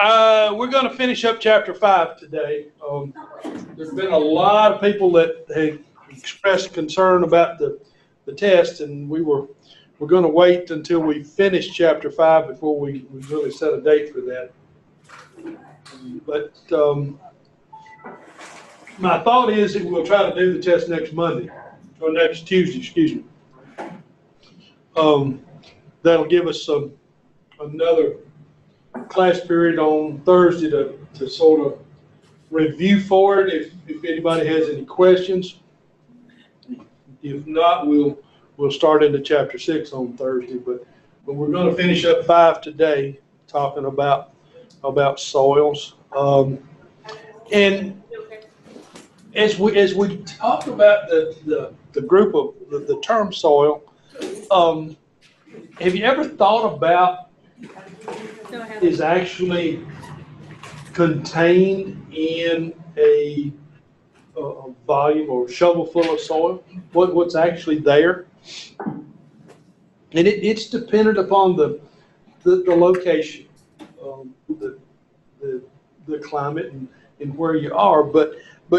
We're going to finish up chapter 5 today. There's been a lot of people that have expressed concern about the test, and we're going to wait until we finish chapter 5 before we really set a date for that. But my thought is that we'll try to do the test next Monday, or next Tuesday, excuse me. That'll give us another class period on Thursday to sort of review for it if anybody has any questions. If not, we'll start into chapter 6 on Thursday, but we're going to finish up 5 today, talking about soils. And as we talk about the group of the term soil, have you ever thought about is actually contained in a volume or shovel full of soil? What's actually there? And it's dependent upon the location, the climate, and where you are. But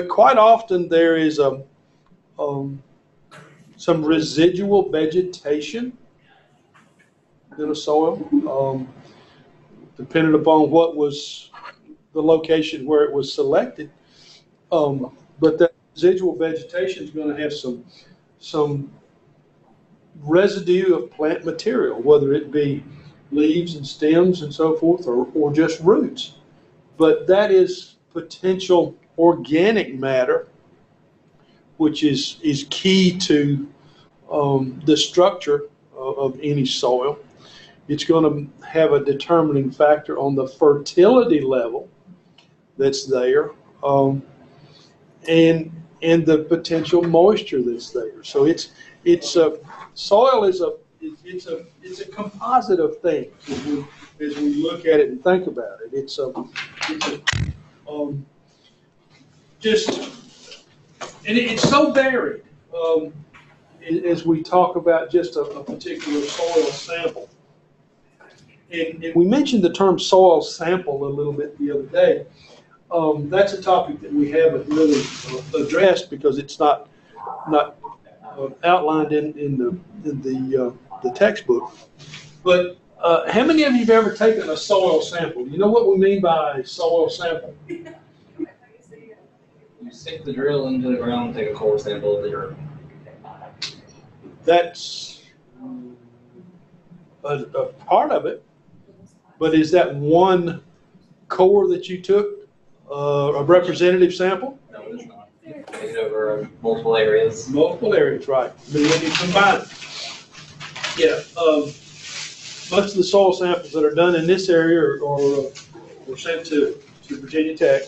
quite often there is some residual vegetation in a soil, depending upon what was the location where it was selected. But that residual vegetation is going to have some residue of plant material, whether it be leaves and stems and so forth, or just roots. But that is potential organic matter, which is key to the structure of any soil. It's going to have a determining factor on the fertility level that's there, and the potential moisture that's there. So soil is a composite of things as we look at it and think about it. It's so varied as we talk about just a particular soil sample. And we mentioned the term soil sample a little bit the other day. That's a topic that we haven't really addressed because it's not outlined in the textbook. But how many of you have ever taken a soil sample? You know what we mean by a soil sample? You stick the drill into the ground and take a core sample of the dirt. That's a part of it. But is that one core that you took, a representative sample? No, it's not. You take it over multiple areas. Multiple areas, right. But when you combine it, yeah. Most of the soil samples that are done in this area are sent to Virginia Tech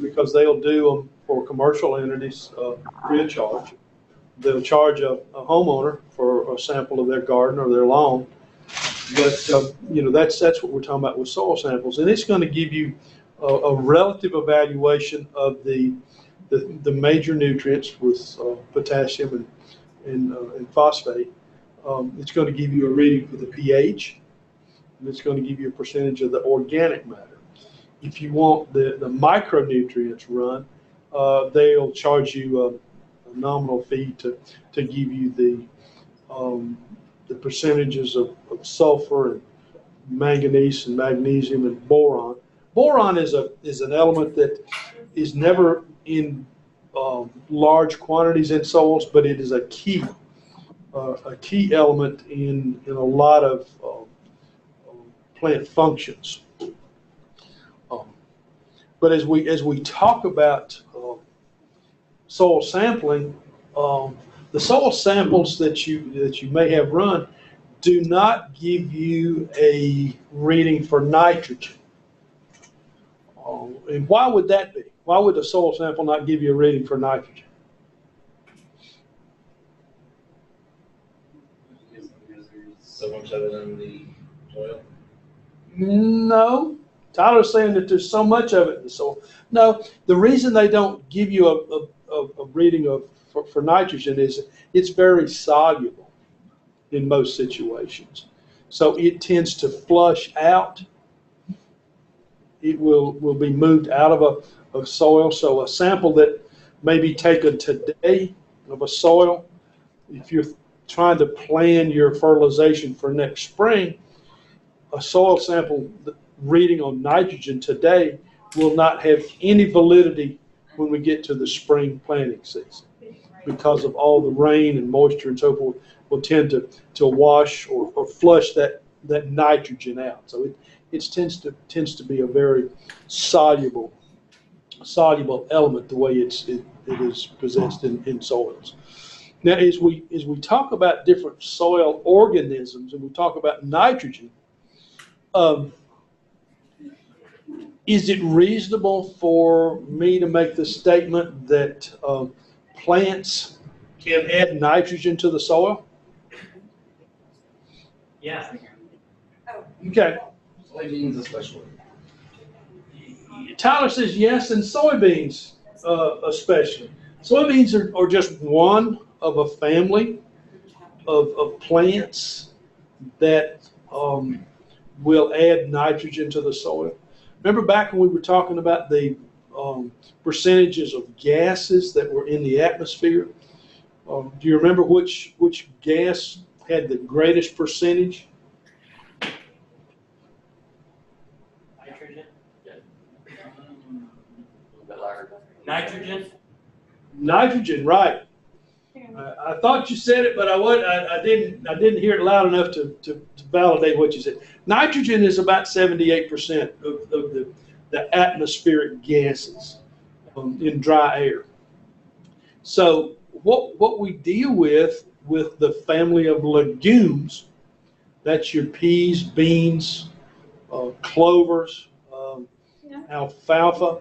because they'll do them for commercial entities free of charge. They'll charge a homeowner for a sample of their garden or their lawn. But that's what we're talking about with soil samples, and it's going to give you a relative evaluation of the major nutrients with potassium and phosphate. It's going to give you a reading for the pH, and it's going to give you a percentage of the organic matter. If you want the micronutrients run, they'll charge you a nominal fee to give you the percentages of sulfur and manganese and magnesium and boron. Boron is an element that is never in large quantities in soils, but it is a key element in a lot of plant functions. But as we talk about soil sampling, the soil samples that you may have run do not give you a reading for nitrogen. And why would that be? Why would a soil sample not give you a reading for nitrogen? Because there's so much of it in the soil. No. Tyler's saying that there's so much of it in the soil. No, the reason they don't give you a reading for nitrogen is it's very soluble in most situations. So it tends to flush out it will be moved out of a soil. So a sample that may be taken today of a soil, if you're trying to plan your fertilization for next spring, a soil sample reading on nitrogen today will not have any validity when we get to the spring planting season, because of all the rain and moisture and so forth will tend to wash or flush that nitrogen out. So it tends to be a very soluble element the way it is possessed in soils. Now, as we talk about different soil organisms and we talk about nitrogen, is it reasonable for me to make the statement that plants can add nitrogen to the soil? Yeah. Okay. Soybeans especially. Tyler says yes, and soybeans especially. Soybeans are just one of a family of plants that will add nitrogen to the soil. Remember back when we were talking about the percentages of gases that were in the atmosphere? Do you remember which gas had the greatest percentage? Nitrogen? Nitrogen? Nitrogen, right. I thought you said it, but I didn't hear it loud enough to validate what you said. Nitrogen is about 78% of the atmospheric gases in dry air. So what we deal with the family of legumes, that's your peas, beans, clovers, alfalfa,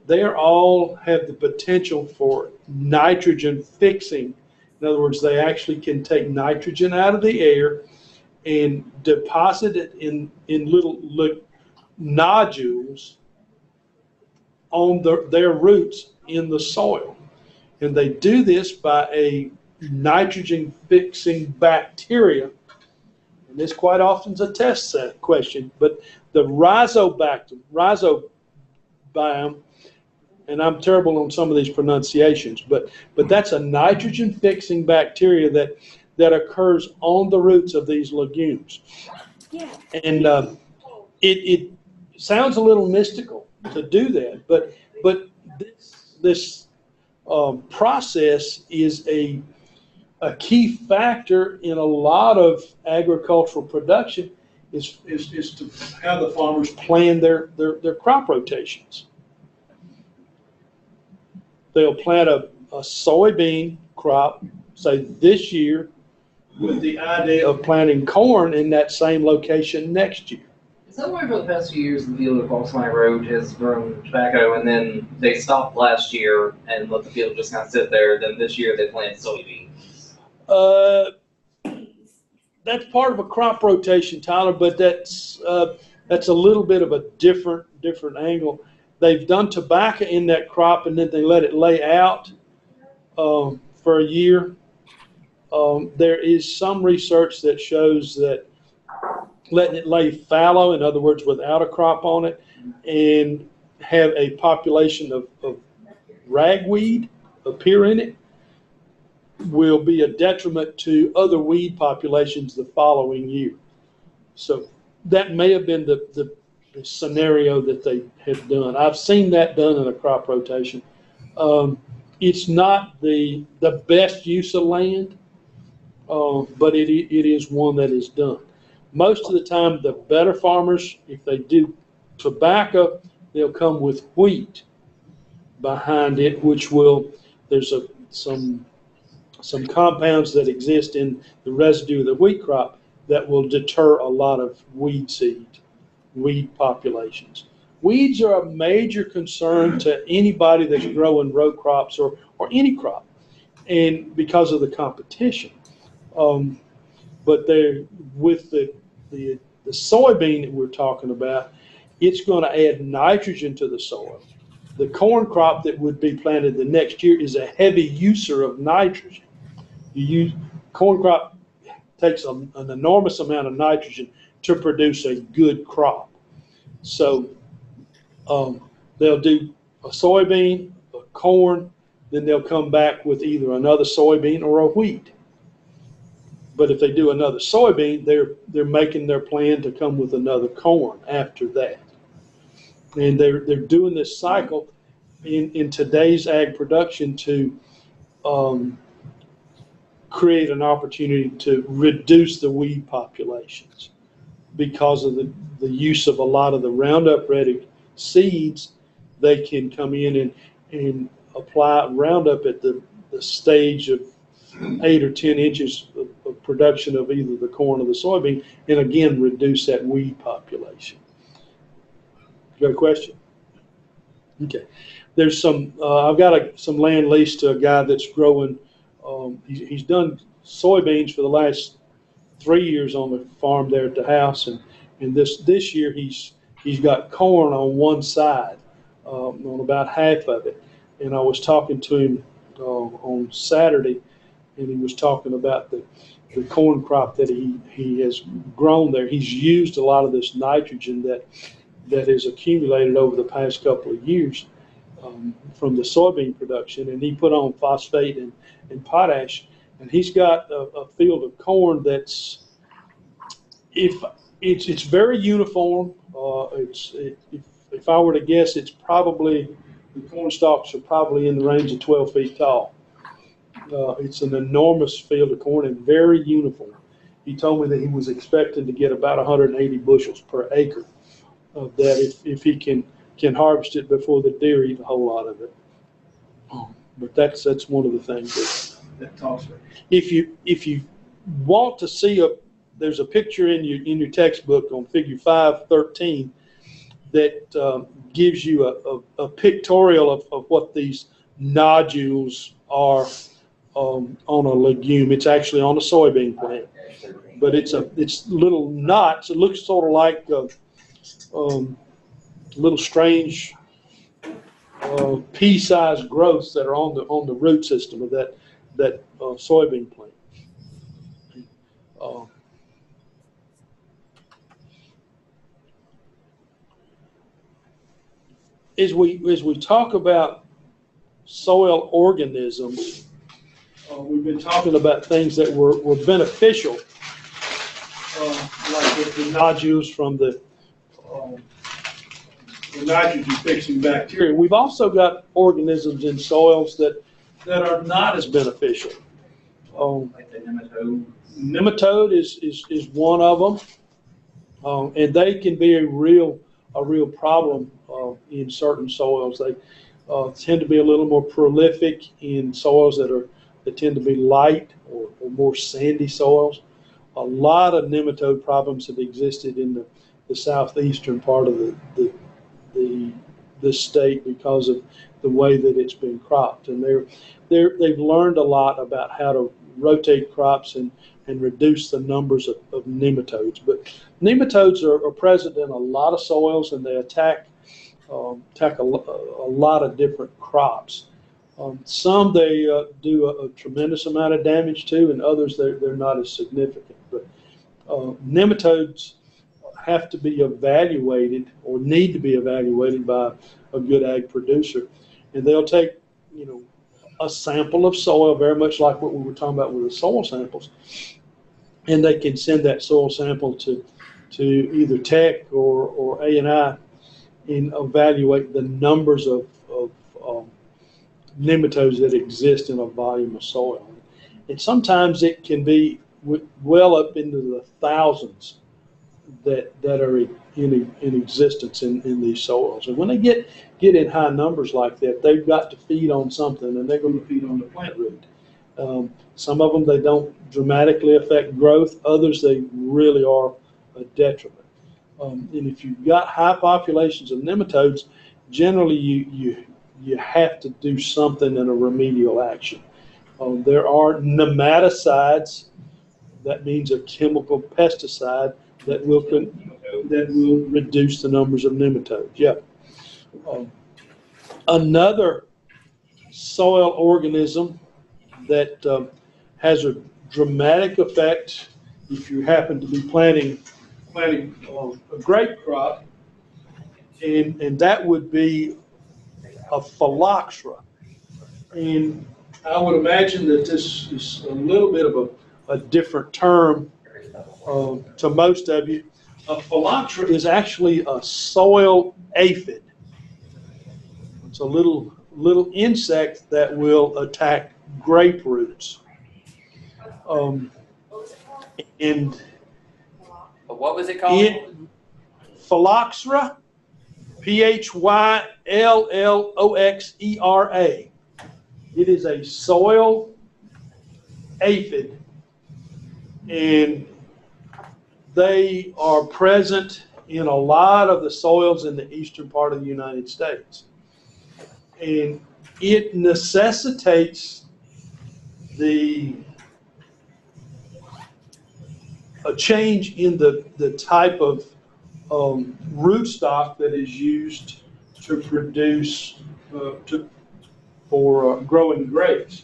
they all have the potential for nitrogen fixing. In other words, they actually can take nitrogen out of the air and deposit it in little nodules on their roots in the soil. And they do this by a nitrogen fixing bacteria. And this quite often is a test set question, but the rhizobium, and I'm terrible on some of these pronunciations, but that's a nitrogen fixing bacteria that occurs on the roots of these legumes. Yeah. And it sounds a little mystical to do that, but this process is a key factor in a lot of agricultural production is to how the farmers plan their crop rotations. They'll plant a soybean crop, say this year, with the idea of planting corn in that same location next year. Is that why for the past few years the field across my road has grown tobacco, and then they stopped last year and let the field just kind of sit there? Then this year they planted soybeans. That's part of a crop rotation, Tyler, but that's a little bit of a different angle. They've done tobacco in that crop, and then they let it lay out for a year. There is some research that shows that letting it lay fallow, in other words, without a crop on it, and have a population of ragweed appear in it, will be a detriment to other weed populations the following year. So that may have been the scenario that they have done. I've seen that done in a crop rotation. It's not the best use of land, but it is one that is done. Most of the time, the better farmers, if they do tobacco, they'll come with wheat behind it, which there's some compounds that exist in the residue of the wheat crop that will deter a lot of weed populations. Weeds are a major concern to anybody that's growing row crops or any crop, and because of the competition. But with the soybean that we're talking about, it's going to add nitrogen to the soil. The corn crop that would be planted the next year is a heavy user of nitrogen. Corn crop takes an enormous amount of nitrogen to produce a good crop. So They'll do a soybean, a corn, then they'll come back with either another soybean or a wheat. But if they do another soybean, they're making their plan to come with another corn after that. And they're doing this cycle in today's ag production to create an opportunity to reduce the weed populations because of the use of a lot of the Roundup Ready seeds. They can come in and apply Roundup at the stage of 8 or 10 inches of production of either the corn or the soybean, and again reduce that weed population. You got a question? Okay. There's some. I've got some land leased to a guy that's growing. He's done soybeans for the last 3 years on the farm there at the house, and this year he's got corn on one side, on about half of it. And I was talking to him on Saturday, and he was talking about the corn crop that he has grown there. He's used a lot of this nitrogen that has accumulated over the past couple of years from the soybean production, and he put on phosphate and potash, and he's got a field of corn that's it's very uniform. If I were to guess, it's probably the corn stalks are probably in the range of 12 feet tall. It's an enormous field of corn and very uniform. He told me that he was expecting to get about 180 bushels per acre of that if he can harvest it before the deer eat a whole lot of it. But that's one of the things that talks about. If you want to see there's a picture in your textbook on Figure 513 that gives you a pictorial of what these nodules are on a legume. It's actually on a soybean plant, but it's little knots. It looks sort of like little strange pea-sized growths that are on the root system of that soybean plant. As we talk about soil organisms, we've been talking about things that were beneficial, like the nodules from the nitrogen-fixing bacteria. We've also got organisms in soils that are not as beneficial. Like the nematode. Nematode is one of them, and they can be a real problem in certain soils. They tend to be a little more prolific in soils that tend to be light or more sandy soils. A lot of nematode problems have existed in the southeastern part of the state because of the way that it's been cropped, and they've learned a lot about how to rotate crops and reduce the numbers of nematodes. But nematodes are present in a lot of soils, and they attack a lot of different crops. Some they do a tremendous amount of damage to, and others they're not as significant. But nematodes have to be evaluated or need to be evaluated by a good ag producer, and they'll take a sample of soil, very much like what we were talking about with the soil samples, and they can send that soil sample to either Tech or A&I and evaluate the numbers of nematodes that exist in a volume of soil. And sometimes it can be well up into the thousands that are in existence in these soils. And when they get in high numbers like that, they've got to feed on something, and they're going to feed on the plant root. Some of them, they don't dramatically affect growth. Others, they really are a detriment. And if you've got high populations of nematodes, generally you have to do something in a remedial action. There are nematicides. That means a chemical pesticide that will reduce the numbers of nematodes. Yeah. Another soil organism that has a dramatic effect if you happen to be planting a grape crop and that would be a phylloxera. And I would imagine that this is a little bit of a different term to most of you. A phylloxera is actually a soil aphid. It's a little insect that will attack grape roots. And What was it called? Phylloxera, Phylloxera. It is a soil aphid, and they are present in a lot of the soils in the eastern part of the United States. And it necessitates a change in the type of rootstock that is used to produce for growing grapes.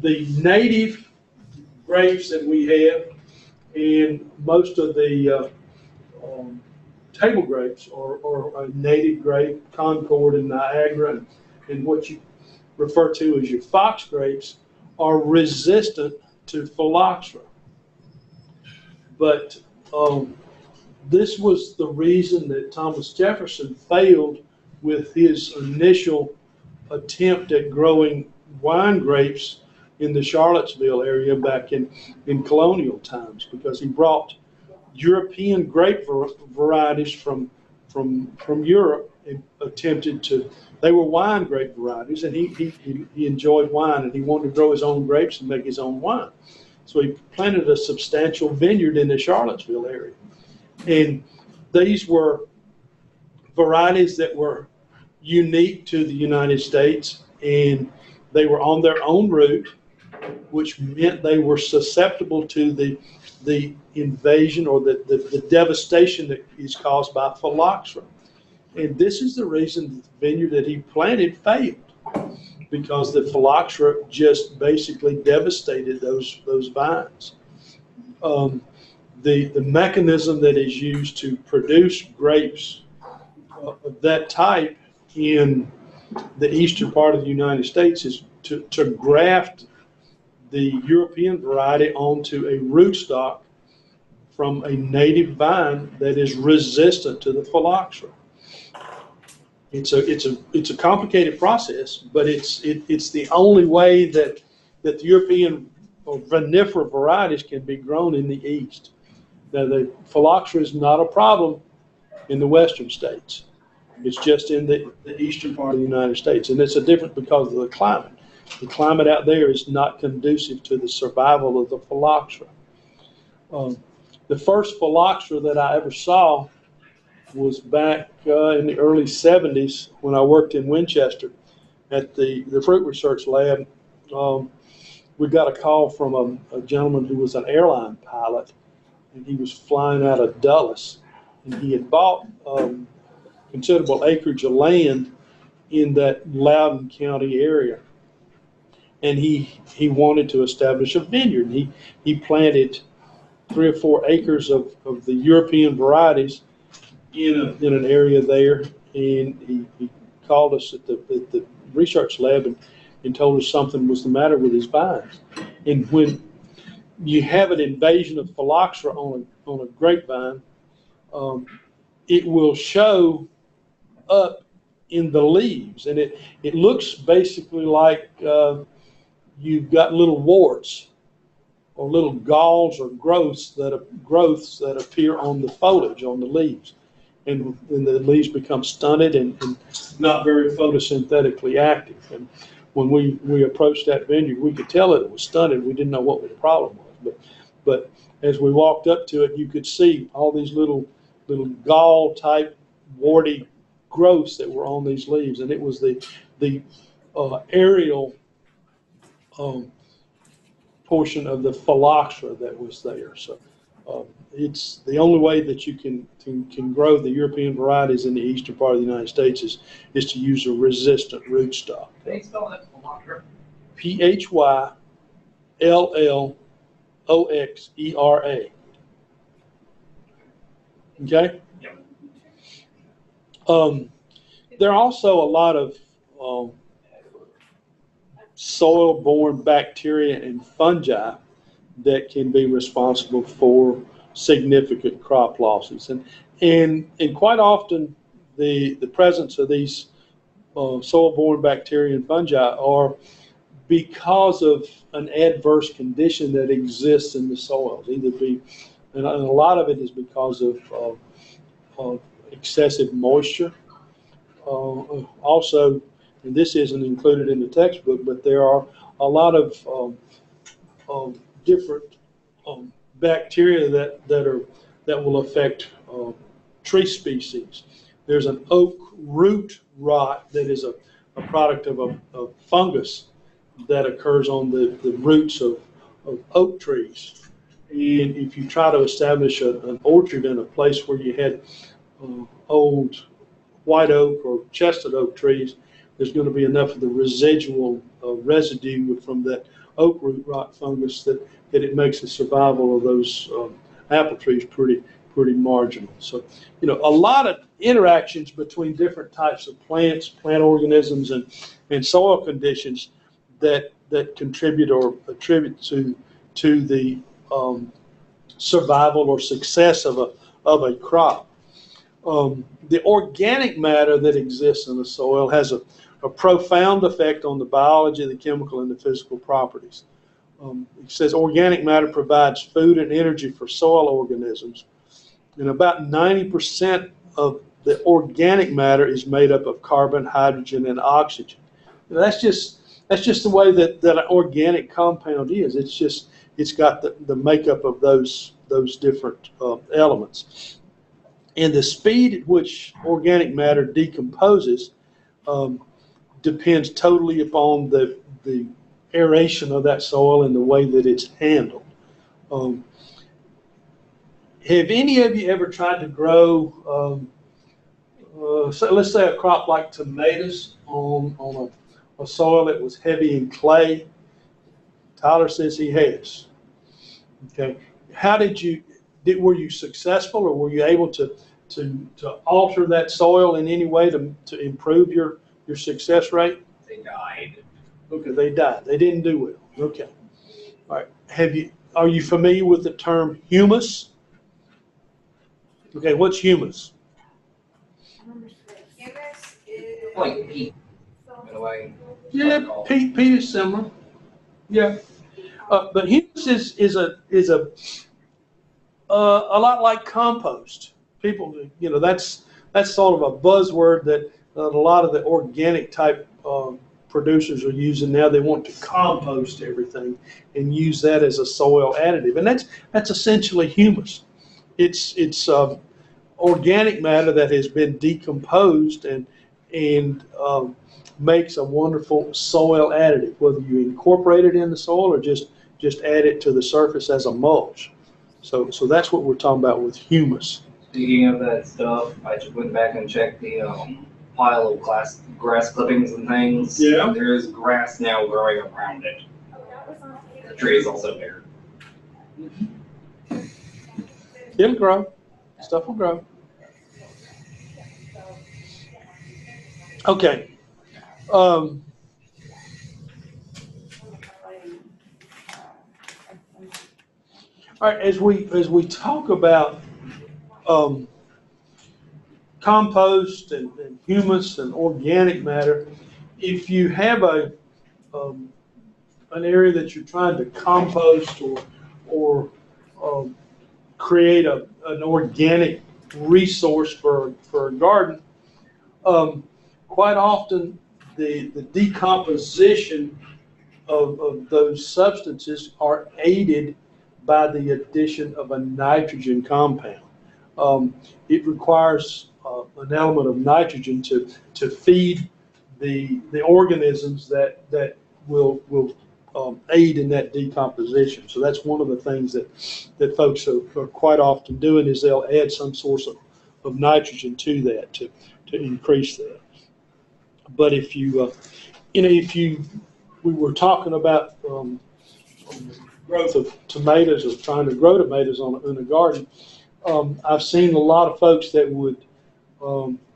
The native grapes that we have and most of the table grapes or a native grape, Concord and Niagara, and what you refer to as your fox grapes are resistant to phylloxera. But this was the reason that Thomas Jefferson failed with his initial attempt at growing wine grapes in the Charlottesville area back in colonial times, because he brought European grape varieties from Europe and attempted to, they were wine grape varieties, and he enjoyed wine and he wanted to grow his own grapes and make his own wine. So he planted a substantial vineyard in the Charlottesville area. And these were varieties that were unique to the United States, and they were on their own root, which meant they were susceptible to the invasion or the devastation that is caused by phylloxera. And this is the reason the vineyard that he planted failed, because the phylloxera just basically devastated those vines. The mechanism that is used to produce grapes of that type in the eastern part of the United States is to graft the European variety onto a rootstock from a native vine that is resistant to the phylloxera. It's a complicated process, but it's the only way that the European or vinifera varieties can be grown in the East. Now, the phylloxera is not a problem in the western states. It's just in the eastern part of the United States, and it's a difference because of the climate. The climate out there is not conducive to the survival of the phylloxera. The first phylloxera that I ever saw was back in the early 70s when I worked in Winchester at the Fruit Research Lab. We got a call from a gentleman who was an airline pilot, and he was flying out of Dulles, and he had bought considerable acreage of land in that Loudoun County area, and he wanted to establish a vineyard. He planted 3 or 4 acres of the European varieties in an area there, and he called us at the research lab and told us something was the matter with his vines. And when you have an invasion of phylloxera on a grapevine, it will show up in the leaves, and it looks basically like you've got little warts or little galls or growths that appear on the foliage, on the leaves, and the leaves become stunted and not very photosynthetically active. And when we approached that vineyard, we could tell that it was stunted. We didn't know what the problem was, but as we walked up to it, you could see all these little gall type warty growths that were on these leaves, and it was the aerial portion of the phylloxera that was there. So it's the only way that you can grow the European varieties in the eastern part of the United States is to use a resistant rootstock. Can you spell that phylloxera? Phylloxera. Okay? Yep. There are also a lot of soil-borne bacteria and fungi that can be responsible for significant crop losses. And quite often, the presence of these soil-borne bacteria and fungi are because of an adverse condition that exists in the soils. And a lot of it is because of excessive moisture. Also, and this isn't included in the textbook, but there are a lot of different bacteria that will affect tree species. There's an oak root rot that is a product of a fungus that occurs on the roots of oak trees. And if you try to establish an orchard in a place where you had old white oak or chestnut oak trees, there's going to be enough of the residual residue from that oak root rot fungus that it makes the survival of those apple trees pretty marginal. So, a lot of interactions between different types of plants, plant organisms, and soil conditions that contribute or attribute to the survival or success of a crop. The organic matter that exists in the soil has a profound effect on the biology, the chemical, and the physical properties. It says organic matter provides food and energy for soil organisms, and about 90% of the organic matter is made up of carbon, hydrogen, and oxygen. That's just the way that an organic compound is. It's got the makeup of those different elements. And the speed at which organic matter decomposes depends totally upon the aeration of that soil and the way that it's handled. Have any of you ever tried to grow, so let's say a crop like tomatoes on a soil that was heavy in clay? Tyler says he has. Okay, how were you successful, or were you able to alter that soil in any way to improve your success rate? They died. Okay, they died. They didn't do well. Okay. All right. Are you familiar with the term humus? Okay, what's humus? Humus is Like peat, in a way. Yeah, peat is similar. Yeah. But humus is a lot like compost. People, that's sort of a buzzword that a lot of the organic type producers are using now. They want to compost everything and use that as a soil additive, and that's essentially humus. It's organic matter that has been decomposed and makes a wonderful soil additive, whether you incorporate it in the soil or just add it to the surface as a mulch. So that's what we're talking about with humus. Speaking of that stuff, I just went back and checked the pile of grass clippings and things. Yeah. There is grass now growing around it. The tree is also bare. It'll grow. Stuff will grow. Okay. All right. As we talk about compost and humus and organic matter, if you have an area that you're trying to compost or create an organic resource for a garden, quite often the decomposition of those substances are aided by the addition of a nitrogen compound. It requires an element of nitrogen to feed the organisms that will aid in that decomposition. So that's one of the things that folks are quite often doing, is they'll add some source of nitrogen to that to increase that. But if we were talking about growth of tomatoes, or trying to grow tomatoes in a garden, I've seen a lot of folks that would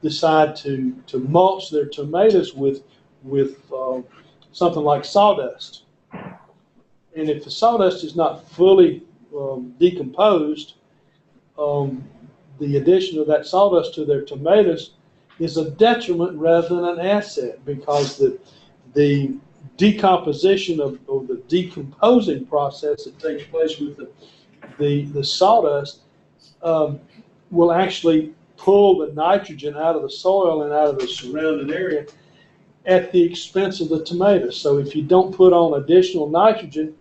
decide to mulch their tomatoes with something like sawdust. And if the sawdust is not fully decomposed, the addition of that sawdust to their tomatoes is a detriment rather than an asset, because the decomposition or the decomposing process that takes place with the sawdust will actually pull the nitrogen out of the soil and out of the surrounding area at the expense of the tomatoes. So if you don't put on additional nitrogen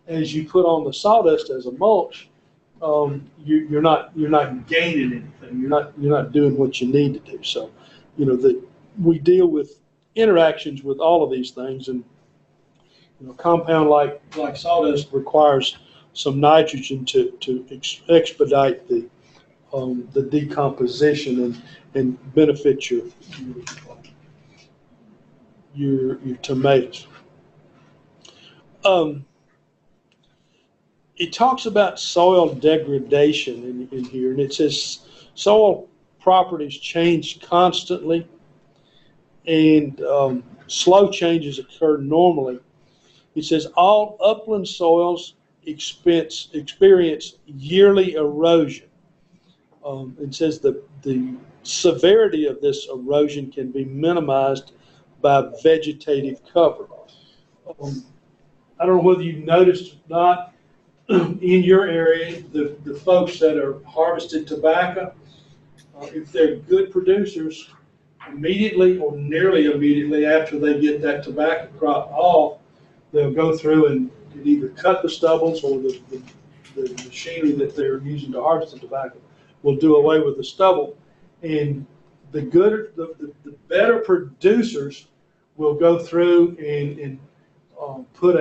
as you put on the sawdust as a mulch, you're not gaining anything. You're not doing what you need to do. So, we deal with interactions with all of these things, and compound like sawdust requires some nitrogen to expedite the decomposition and benefit your tomatoes. It talks about soil degradation in here, and it says soil properties change constantly, and slow changes occur normally. It says all upland soils experience yearly erosion. It says the severity of this erosion can be minimized by vegetative cover. I don't know whether you've noticed or not, in your area, the folks that are harvested tobacco, if they're good producers, immediately or nearly immediately after they get that tobacco crop off, they'll go through and either cut the stubbles, or the machinery that they're using to harvest the tobacco will do away with the stubble. And the better producers will go through and put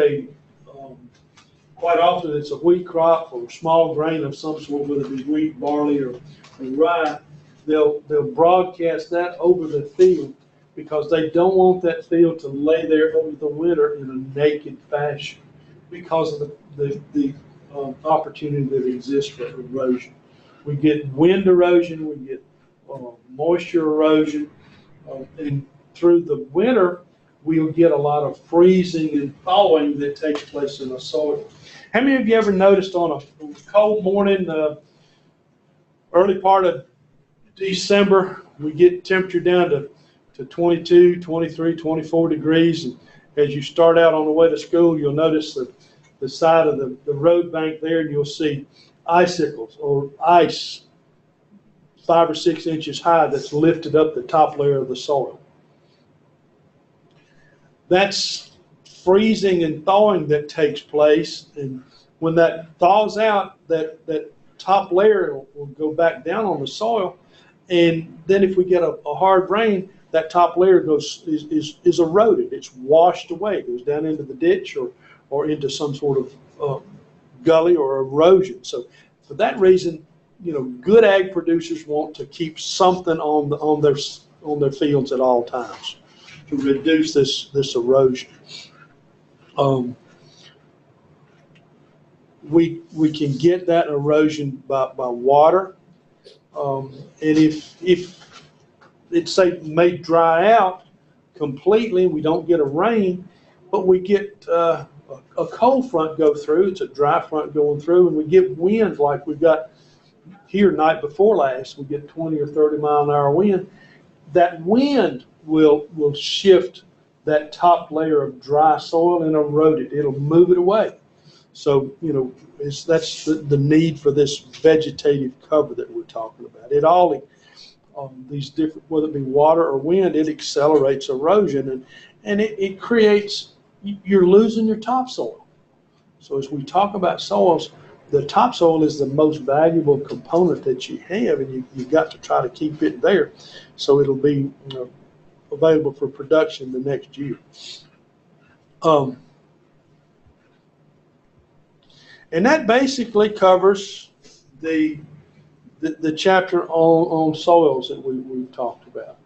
quite often it's a wheat crop or a small grain of some sort, whether it be wheat, barley, or rye. They'll broadcast that over the field, because they don't want that field to lay there over the winter in a naked fashion because of the opportunity that exists for erosion. We get wind erosion, we get moisture erosion, and through the winter we'll get a lot of freezing and thawing that takes place in the soil. How many of you ever noticed on a cold morning, early part of December, we get temperature down to 22, 23, 24 degrees, and as you start out on the way to school, you'll notice the side of the road bank there, and you'll see icicles or ice 5 or 6 inches high that's lifted up the top layer of the soil. That's freezing and thawing that takes place, and when that thaws out, that top layer will go back down on the soil, and then if we get a hard rain, that top layer is eroded. It's washed away. It goes down into the ditch or into some sort of gully or erosion. So for that reason, good ag producers want to keep something on their fields at all times to reduce this erosion. We can get that erosion by water, and if it may dry out completely, we don't get a rain, but we get a cold front go through. It's a dry front going through, and we get winds like we got here night before last. We get 20 or 30 mile an hour wind. That wind will shift that top layer of dry soil and erode it. It'll move it away. So, that's the need for this vegetative cover that we're talking about. It all, these different, whether it be water or wind, it accelerates erosion, and it creates, you're losing your topsoil. So as we talk about soils, the topsoil is the most valuable component that you have, and you've got to try to keep it there so it'll be available for production the next year. And that basically covers the chapter on soils that we've talked about.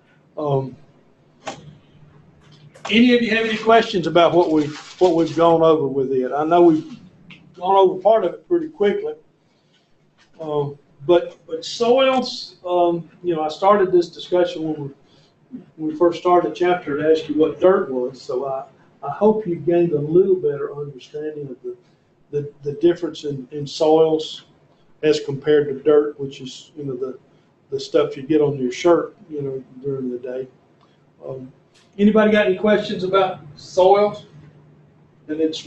Any of you have any questions about what we've gone over with it? I know we've gone over part of it pretty quickly, But soils, you know, I started this discussion when we first started the chapter to ask you what dirt was. So I hope you gained a little better understanding of the difference in soils as compared to dirt, which is, you know, the stuff you get on your shirt, you know, during the day. Anybody got any questions about soils and its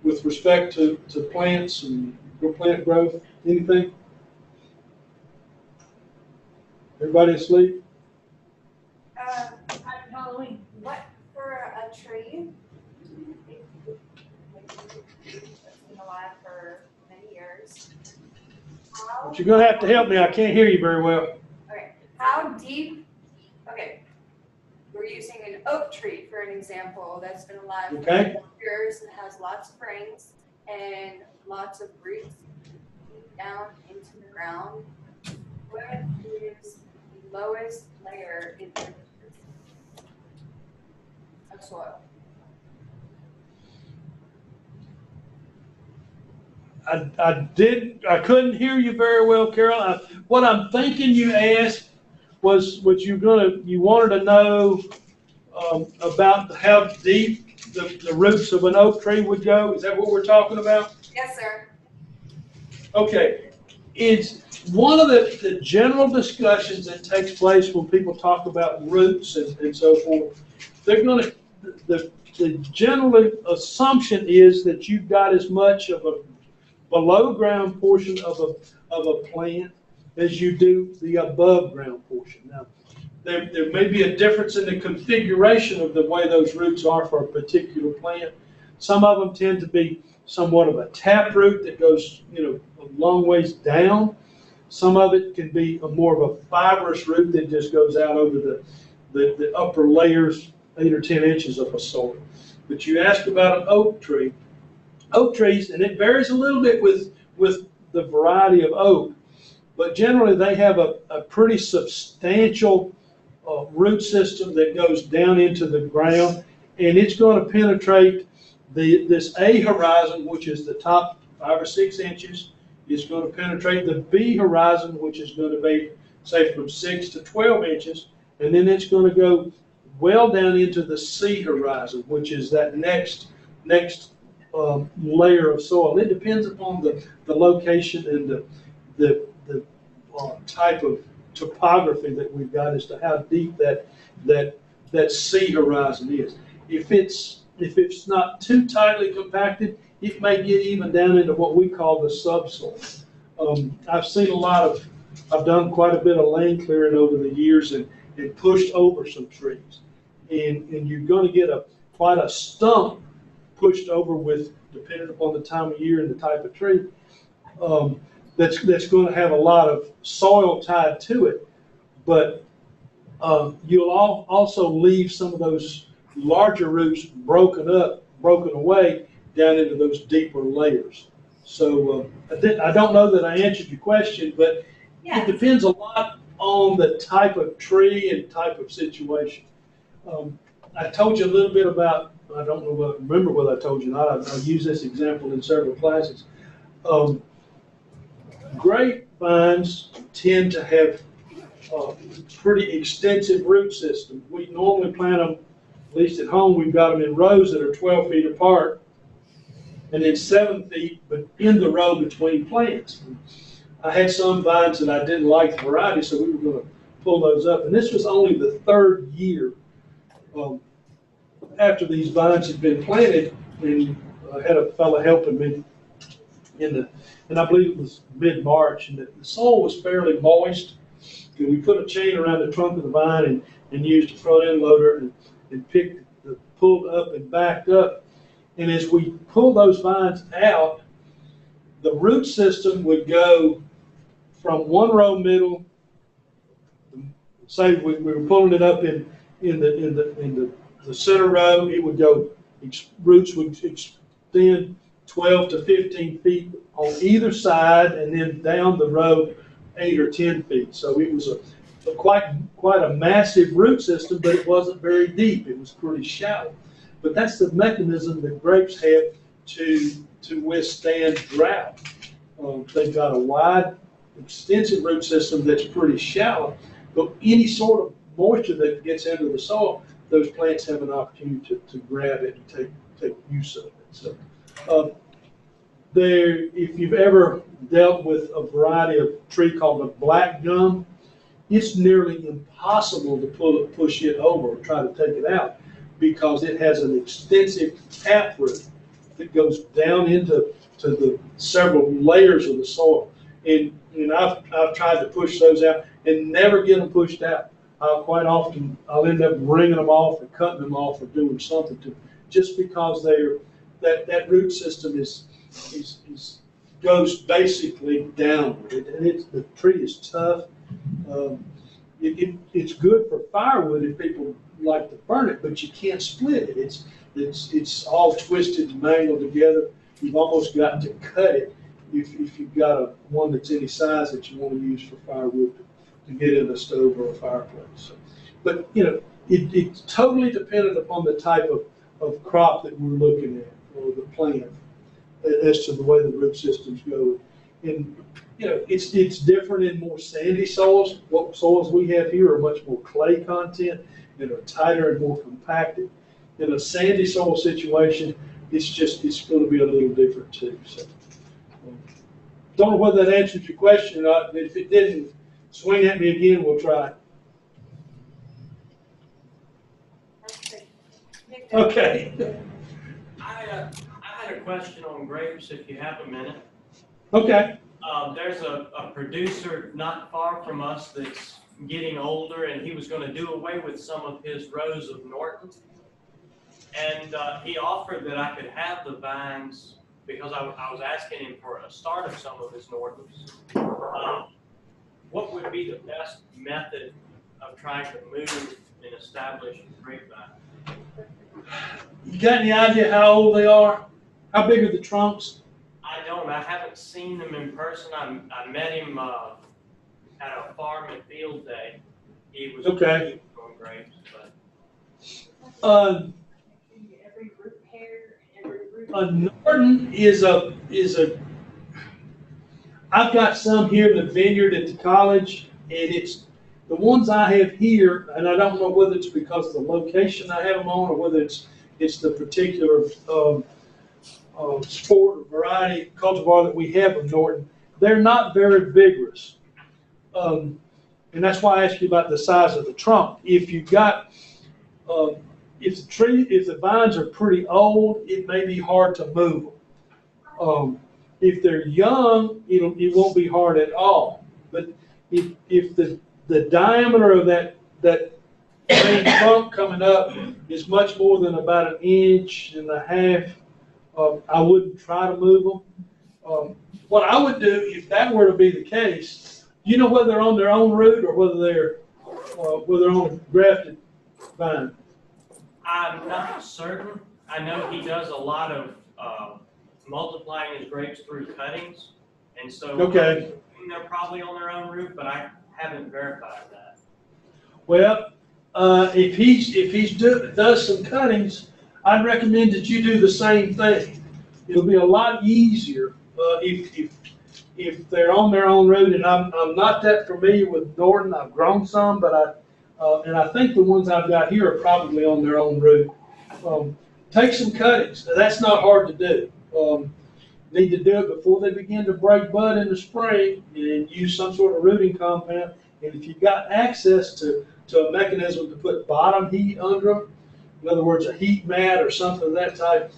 with respect to plants and plant growth? Anything? Everybody asleep? On Halloween, what for a tree? That's been alive for many years. How, But you're gonna have to help me. I can't hear you very well. okay, how deep, okay, we're using an oak tree for an example that's been alive for Okay. years and has lots of rings and lots of roots down into the ground. What is the lowest layer in the of soil? I couldn't hear you very well, Carol. What I'm thinking you asked was what you wanted to know about how deep the roots of an oak tree would go. Is that what we're talking about? Yes, sir. Okay. It's one of the general discussions that takes place when people talk about roots and so forth. They're going to, the general assumption is that you've got as much of a below ground portion of a plant as you do the above ground portion. Now, there may be a difference in the configuration of the way those roots are for a particular plant. Some of them tend to be somewhat of a tap root that goes, you know, a long ways down. Some of it can be more of a fibrous root that just goes out over the upper layers, 8 or 10 inches of a soil. But you asked about an oak tree. Oak trees, and it varies a little bit with the variety of oak, but generally they have a pretty substantial root system that goes down into the ground, and it's going to penetrate this A horizon, which is the top 5 or 6 inches. It's going to penetrate the B horizon, which is going to be, say, from 6 to 12 inches, and then it's going to go well down into the C horizon, which is that next layer of soil. It depends upon the location and the type of topography that we've got as to how deep that C horizon is. If it's not too tightly compacted, it may get even down into what we call the subsoil. I've done quite a bit of land clearing over the years and pushed over some trees. And you're going to get quite a stump pushed over with, depending upon the time of year and the type of tree, that's going to have a lot of soil tied to it. But you'll also leave some of those larger roots broken away down into those deeper layers. So I don't know that I answered your question, but Yeah. it depends a lot on the type of tree and type of situation. I told you a little bit about, I don't know remember whether I told you or not. I've used this example in several classes. Grapevines tend to have pretty extensive root systems. We normally plant them, at least at home, we've got them in rows that are 12 feet apart, and then 7 feet, but in the row between plants. I had some vines that I didn't like the variety, so we were going to pull those up. And this was only the 3rd year after these vines had been planted, and I had a fellow helping me and I believe it was mid-March, and the soil was fairly moist. And we put a chain around the trunk of the vine and used a front end loader and pulled up and backed up. And as we pulled those vines out, the root system would go from one row middle. Say we were pulling it up in the center row, it would go. Roots would extend 12 to 15 feet on either side, and then down the row 8 or 10 feet. So it was quite a massive root system, but it wasn't very deep. It was pretty shallow. But that's the mechanism that grapes have to withstand drought. They've got a wide extensive root system that's pretty shallow. But any sort of moisture that gets into the soil, those plants have an opportunity to grab it and take use of it. So, if you've ever dealt with a variety of tree called the black gum, it's nearly impossible to push it over or try to take it out because it has an extensive taproot that goes down into the several layers of the soil. And I've tried to push those out and never get them pushed out. Quite often I'll end up wringing them off or cutting them off or doing something to them, just because that root system goes basically downward, and the tree is tough. It's good for firewood if people like to burn it, but you can't split it. It's all twisted and mangled together. You've almost got to cut it if you've got one that's any size that you want to use for firewood to get in a stove or a fireplace. So, but it's totally dependent upon the type of crop that we're looking at or the plant as to the way the root systems go. And it's different in more sandy soils. What soils we have here are much more clay content and are tighter and more compacted. In a sandy soil situation, it's going to be a little different too. So, don't know whether that answers your question or not, but if it didn't, swing at me again, we'll try. Okay. I had a question on grapes, if you have a minute. Okay. There's a producer not far from us that's getting older, and he was going to do away with some of his rows of Norton. And he offered that I could have the vines because I was asking him for a start of some of his Nortons. What would be the best method of trying to move and establish a grapevine? You got any idea how old they are? How big are the trunks? I don't. I haven't seen them in person. I met him at a farm and field day. He was okay. On grapes, but Every root pair, every root. A Norton is a. I've got some here in the vineyard at the college, and it's the ones I have here, and I don't know whether it's because of the location I have them on or whether it's the particular sport or variety cultivar that we have of Norton. They're not very vigorous, and that's why I asked you about the size of the trunk. If you've got if the vines are pretty old, it may be hard to move them. If they're young, it won't be hard at all. But if the diameter of that main trunk coming up is much more than about 1.5 inches, I wouldn't try to move them. What I would do if that were to be the case, whether they're on their own root or whether they're on a grafted vine. I'm not certain. I know he does a lot of multiplying his grapes through cuttings, and so okay. They're probably on their own root, but I haven't verified that. Well, if he does some cuttings, I'd recommend that you do the same thing. It'll be a lot easier if they're on their own root. And I'm not that familiar with Norton. I've grown some, but I think the ones I've got here are probably on their own root. Take some cuttings. Now, that's not hard to do. Need to do it before they begin to break bud in the spring, and use some sort of rooting compound. And if you've got access to a mechanism to put bottom heat under them, in other words, a heat mat or something of that type,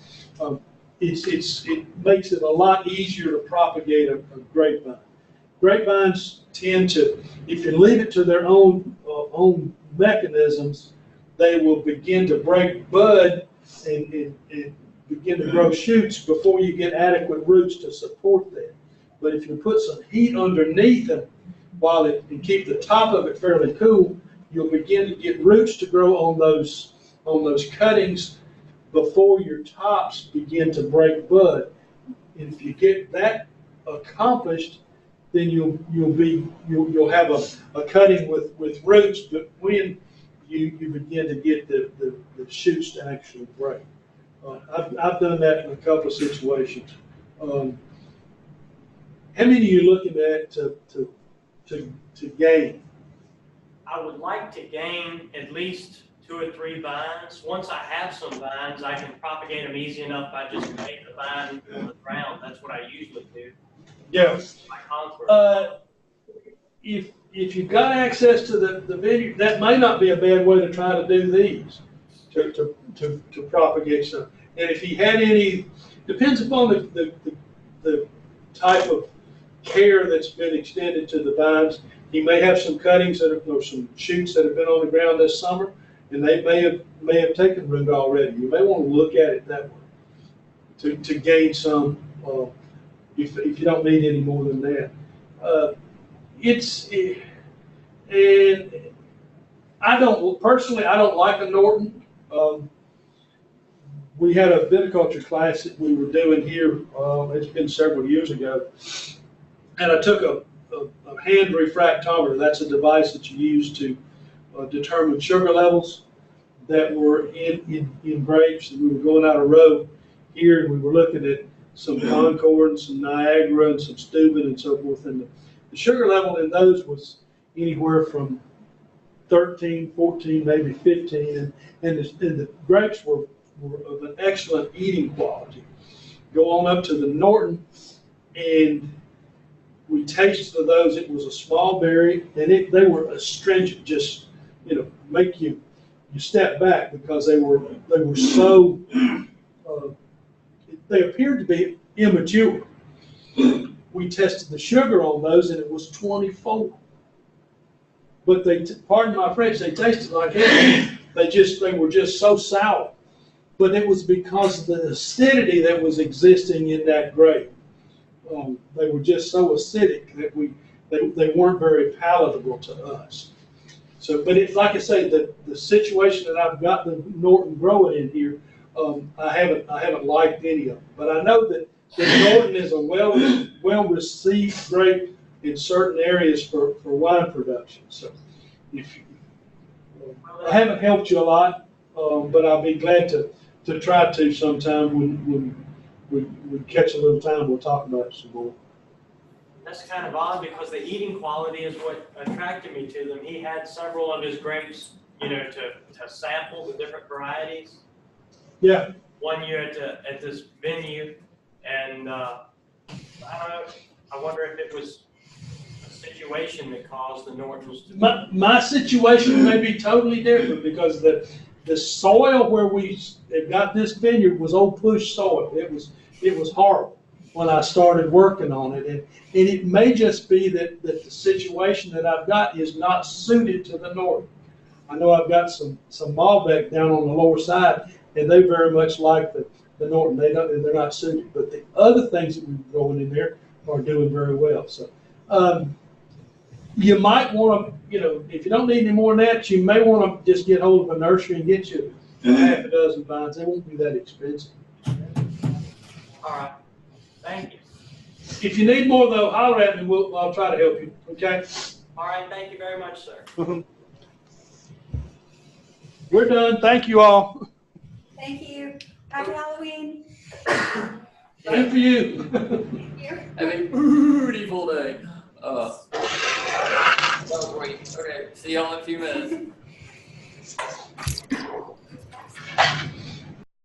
it makes it a lot easier to propagate a grapevine. Grapevines tend to, if you leave it to their own mechanisms, they will begin to break bud and begin to grow shoots before you get adequate roots to support that. But if you put some heat underneath them and keep the top of it fairly cool, you'll begin to get roots to grow on those cuttings before your tops begin to break bud. And if you get that accomplished, then you'll have a cutting with roots, but when you begin to get the shoots to actually break. I've done that in a couple of situations. How many are you looking at to gain? I would like to gain at least 2 or 3 vines. Once I have some vines, I can propagate them easy enough by just making the vine on the ground. That's what I usually do. Yeah. My contour. If you've got access to the vineyard, that may not be a bad way to try to do these, to propagate some. And if he had any, depends upon the type of care that's been extended to the vines. He may have some cuttings or some shoots that have been on the ground this summer, and they may have taken root already. You may want to look at it that way to gain some, if you don't need any more than that. And I don't like a Norton. We had a viticulture class that we were doing here, it's been several years ago, and I took a hand refractometer. That's a device that you use to determine sugar levels that were in grapes. And we were going out a row here, and we were looking at some Concord and some Niagara and some Steuben and so forth, and the sugar level in those was anywhere from 13, 14, maybe 15, and the grapes were of an excellent eating quality. Go on up to the Norton, and we tasted those. It was a small berry, and they were astringent, just make you step back because they were so they appeared to be immature. We tested the sugar on those, and it was 24. But pardon my French, they tasted like hell. They were just so sour. But it was because of the acidity that was existing in that grape. They were just so acidic that they weren't very palatable to us. So, but it's like I say, the situation that I've got the Norton growing in here, I haven't liked any of them. But I know that the Norton is a well received grape in certain areas for wine production. So, I haven't helped you a lot, but I'll be glad to try to sometime when we catch a little time. We'll talk about it some more. That's kind of odd because the eating quality is what attracted me to them. He had several of his grapes, to sample the different varieties. Yeah. One year at this venue, and I don't know. I wonder if it was a situation that caused the Nortons to. My situation may be totally different because the soil where we got this vineyard was old push soil. It was horrible when I started working on it, and it may just be that the situation that I've got is not suited to the Norton. I know I've got some Malbec down on the lower side, and they very much like the Norton. They're not suited, but the other things that we're growing in there are doing very well. So you might want to, if you don't need any more than that, you may want to just get hold of a nursery and get you half a dozen vines. They won't be that expensive. All right. Thank you. If you need more, though, holler at me. I'll try to help you. Okay? All right. Thank you very much, sir. We're done. Thank you all. Thank you. Happy Halloween. Same for you. Thank you. Have a beautiful day. That was great. Okay, see y'all in a few minutes.